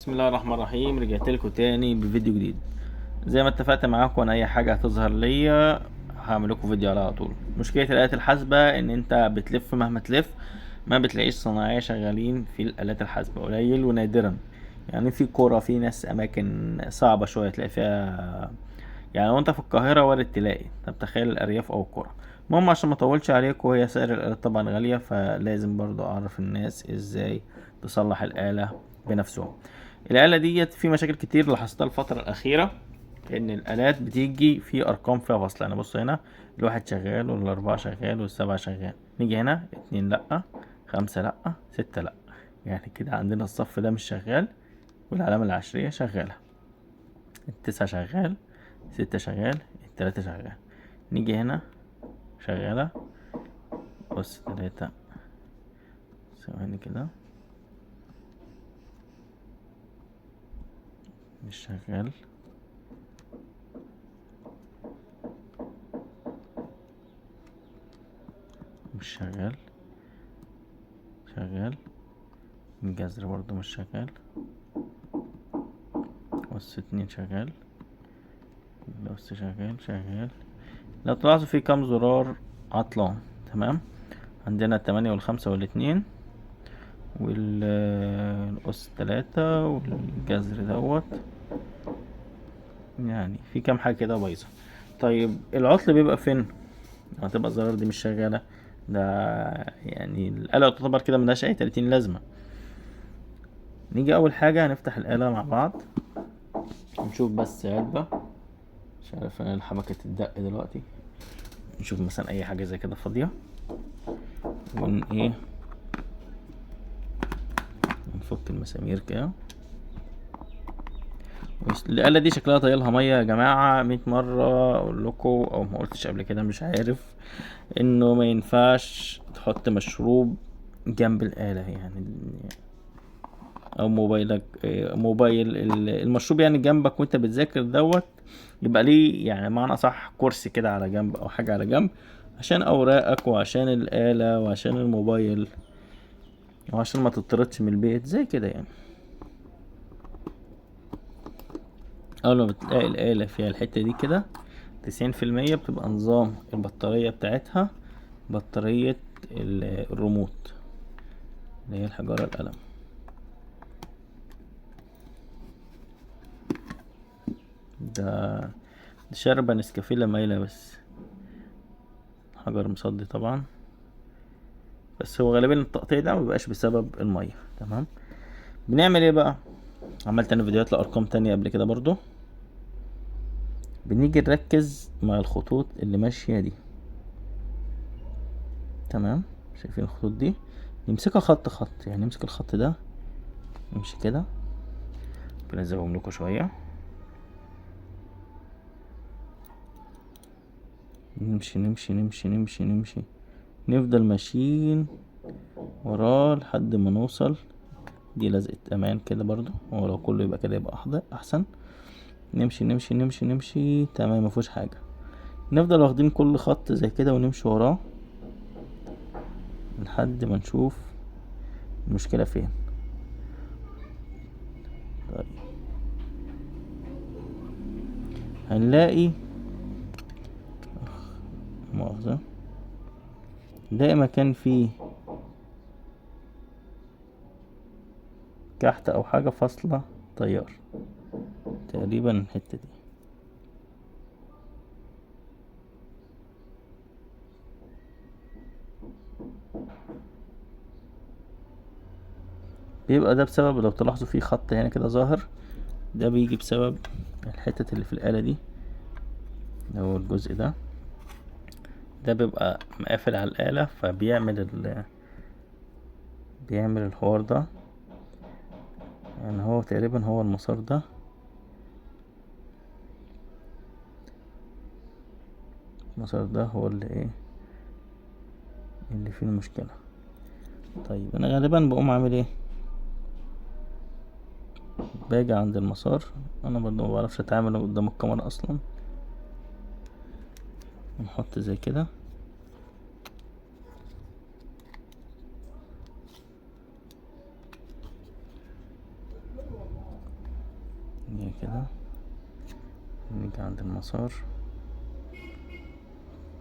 بسم الله الرحمن الرحيم. رجعت لكم تاني بفيديو جديد. زي ما اتفقت معاكم، انا اي حاجه هتظهر ليا هعمل لكم فيديو عليها على طول. مشكله الالات الحاسبه ان انت بتلف مهما تلف ما بتلاقيش صناعيه شغالين في الالات الحاسبه، قليل ونادرا. يعني في قرى، في ناس اماكن صعبه شويه تلاقي فيها. يعني لو انت في القاهره وارد تلاقي، طب تخيل الارياف او القرى. المهم عشان ما اطولش عليكم، هي سعر الالات طبعا غاليه، فلازم برضو اعرف الناس ازاي تصلح الاله بنفسهم. الآلة ديت في مشاكل كتير لاحظتها الفترة الأخيرة، إن الآلات بتيجي في أرقام فيها فاصلة. يعني بص هنا، الواحد شغال والأربعة شغال والسبعة شغال، نيجي هنا اتنين لأ، خمسة لأ، ستة لأ. يعني كده عندنا الصف ده مش شغال، والعلامة العشرية شغالة. التسعة شغال، ستة شغال، التلاتة شغال. نيجي هنا شغالة، بص تلاتة. ثواني كده، مش شغال. مش شغال. شغال. الجذر برضو مش شغال. بص اتنين شغال. بص شغال. لو تلاحظوا في كام زرار عطلان. تمام. عندنا التمانية والخمسة والاتنين والأس تلاتة والجذر دوت. يعني في كام حاجة كده بايظة. طيب العطل بيبقى فين؟ هتبقى الزرار دي مش شغالة. ده يعني الآلة تعتبر كده ملهاش أي 30 لازمة. نيجي أول حاجة هنفتح الآلة مع بعض، نشوف بس علبة. مش عارف أنا الحبكة الدق دلوقتي. نشوف مثلا أي حاجة زي كده فاضية، ايه، نفك المسامير كده. الآلة دي شكلها طايلها مية يا جماعة. 100 مرة أقول لكم، أو ما قلتش قبل كده مش عارف، إنه ما ينفعش تحط مشروب جنب الآلة. يعني أو موبايلك، موبايل المشروب يعني جنبك وأنت بتذاكر دوت. يبقى ليه يعني معنى صح كرسي كده على جنب أو حاجة على جنب، عشان أوراقك وعشان الآلة وعشان الموبايل، وعشان ما تطردش من البيت زي كده يعني. اول ما بتلاقي الآلة فيها الحتة دي كده 90% بتبقى نظام البطارية بتاعتها، بطارية الريموت اللي هي الحجارة القلم. ده شاربة نسكافيه مايلة بس، حجر مصدي طبعا. بس هو غالبا التقطيع ده مبيبقاش بسبب المية. تمام. بنعمل ايه بقى؟ عملت انا فيديوهات لأرقام تانية قبل كده برضو. بنيجي نركز مع الخطوط اللي ماشية دي. تمام. شايفين الخطوط دي؟ نمسكها خط خط، يعني نمسك الخط ده نمشي كده. بنزوم لكم شوية. نمشي. نفضل ماشيين وراه لحد ما نوصل. دي لزقة امان كده برضو، هو لو كله يبقى كده يبقى احسن. نمشي تمام، مفيهوش حاجة. نفضل واخدين كل خط زي كده ونمشي وراه لحد ما نشوف المشكلة فين. طيب هنلاقي، مؤاخذة، نلاقي مكان فيه كحت او حاجة فاصلة تيار، تقريبا الحتة دي. بيبقى ده بسبب، لو تلاحظوا فيه خط هنا كده ظاهر، ده بيجي بسبب الحتة اللي في الآلة دي، هو الجزء ده. ده بيبقى مقافل على الآلة، فبيعمل بيعمل الحوار ده. يعني هو تقريبا هو المسار ده. المسار ده هو اللي ايه، اللي فيه المشكلة. طيب انا غالبا بقوم عامل ايه، باجي عند المسار. انا برضه مبعرفش اتعامل قدام الكاميرا اصلا. نحط زي كده. هي كده. نيجي عند المسار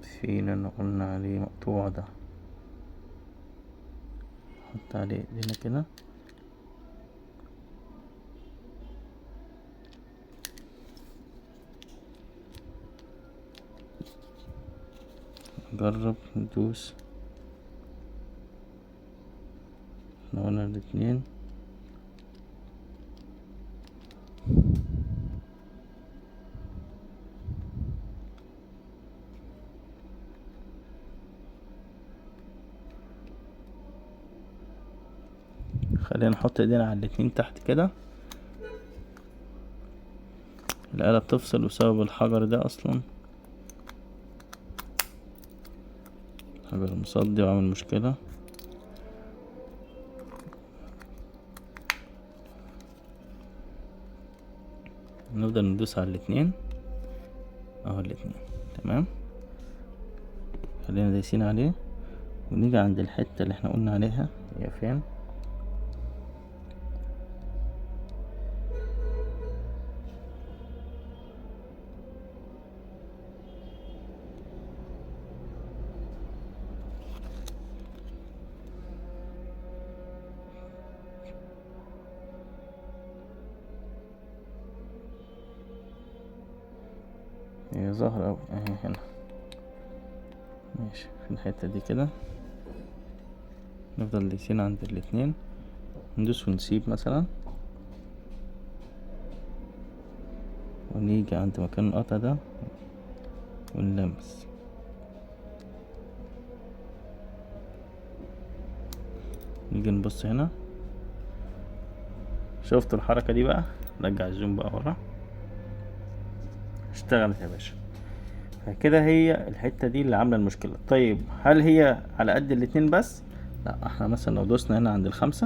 فين اللي قلنا عليه مقطوع ده، نحط عليه ايدينا كده. نجرب ندوس، احنا قلنا الاتنين. خلينا نحط ايدينا على الاتنين تحت كده. الآلة بتفصل بسبب الحجر ده اصلا، حجر مصدي وعامل مشكلة. نفضل ندوس على الاتنين اهو، الاتنين تمام. خلينا دايسين عليه ونيجي عند الحتة اللي احنا قلنا عليها، هي فين؟ هي ظاهرة اوي اهي هنا، ماشي في الحتة دي كده. نفضل دايسين عند الاتنين، ندوس ونسيب مثلا، ونيجي عند مكان القطع ده ونلمس. نيجي نبص هنا، شفتوا الحركة دي بقى؟ رجع الزوم بقى ورا، اشتغلت يا باشا. فكده هي الحتة دي اللي عاملة المشكلة. طيب هل هي على قد الاتنين بس؟ لا، احنا مثلا لو دوسنا هنا عند ال5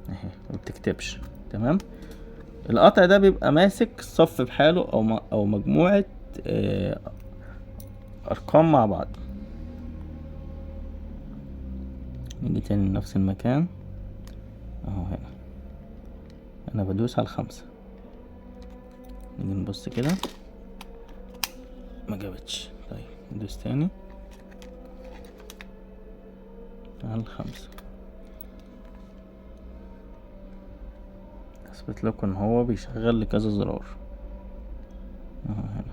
اهي مبتكتبش تمام. القطع ده بيبقى ماسك الصف بحاله او مجموعة ارقام مع بعض. نيجي تاني لنفس المكان اهو هنا، انا بدوس على ال5. نيجي نبص كده، ما جابتش. طيب ندوس تاني على ال5. اثبت لكم ان هو بيشغل لكذا زرار اهو هنا.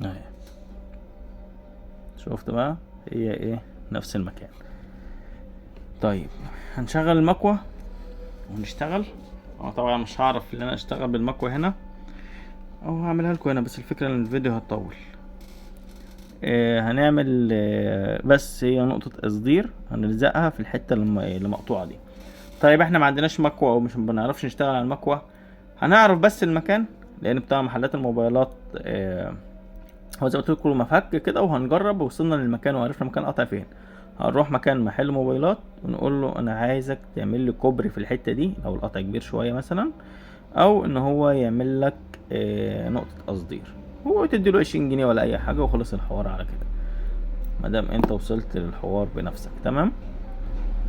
اهي شفت بقى، هي ايه نفس المكان. طيب هنشغل المكوة ونشتغل. انا طبعا مش هعرف ان انا اشتغل بالمكوة هنا، او هعملها لكم هنا، بس الفكرة ان الفيديو هتطول. هنعمل بس هي نقطة تصدير هنلزقها في الحتة اللي مقطوعة دي. طيب احنا ما عندناش مكوة او مش بنعرفش نشتغل على المكوة، هنعرف بس المكان، لان بتاع محلات الموبايلات هو زي ما قلت لكم مفك كده، وهنجرب وصلنا للمكان وعرفنا مكان القطع فين. هنروح مكان محل موبايلات ونقول له انا عايزك تعمل لي كوبري في الحته دي لو القطع كبير شويه مثلا، او ان هو يعمل لك نقطه تصدير، هو تدي له 20 جنيه ولا اي حاجه وخلص الحوار على كده، مادام انت وصلت للحوار بنفسك تمام.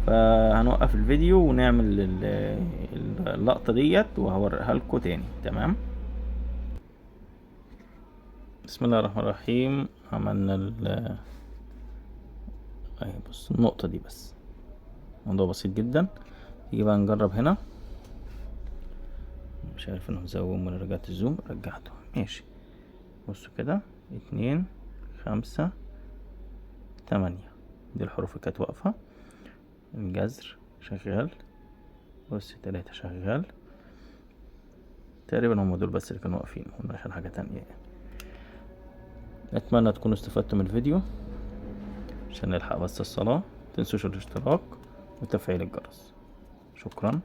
فهنوقف الفيديو ونعمل اللقطه ديت وهوريها لكم تاني تمام. بسم الله الرحمن الرحيم. عملنا اهي بص النقطة دي بس، موضوع بسيط جدا. يجي بقى نجرب هنا، مش عارف انه مزوم ولا رجعت الزوم، رجعته ماشي. بصوا كده 2 5 8 دي الحروف اللي كانت واقفة. الجذر شغال، بص 3 شغال تقريبا، هم دول بس اللي كانوا واقفين، قلنا عشان حاجة تانية. اتمنى تكونوا استفدتوا من الفيديو، عشان نلحق بس الصلاة. متنسوش الاشتراك وتفعيل الجرس. شكرا.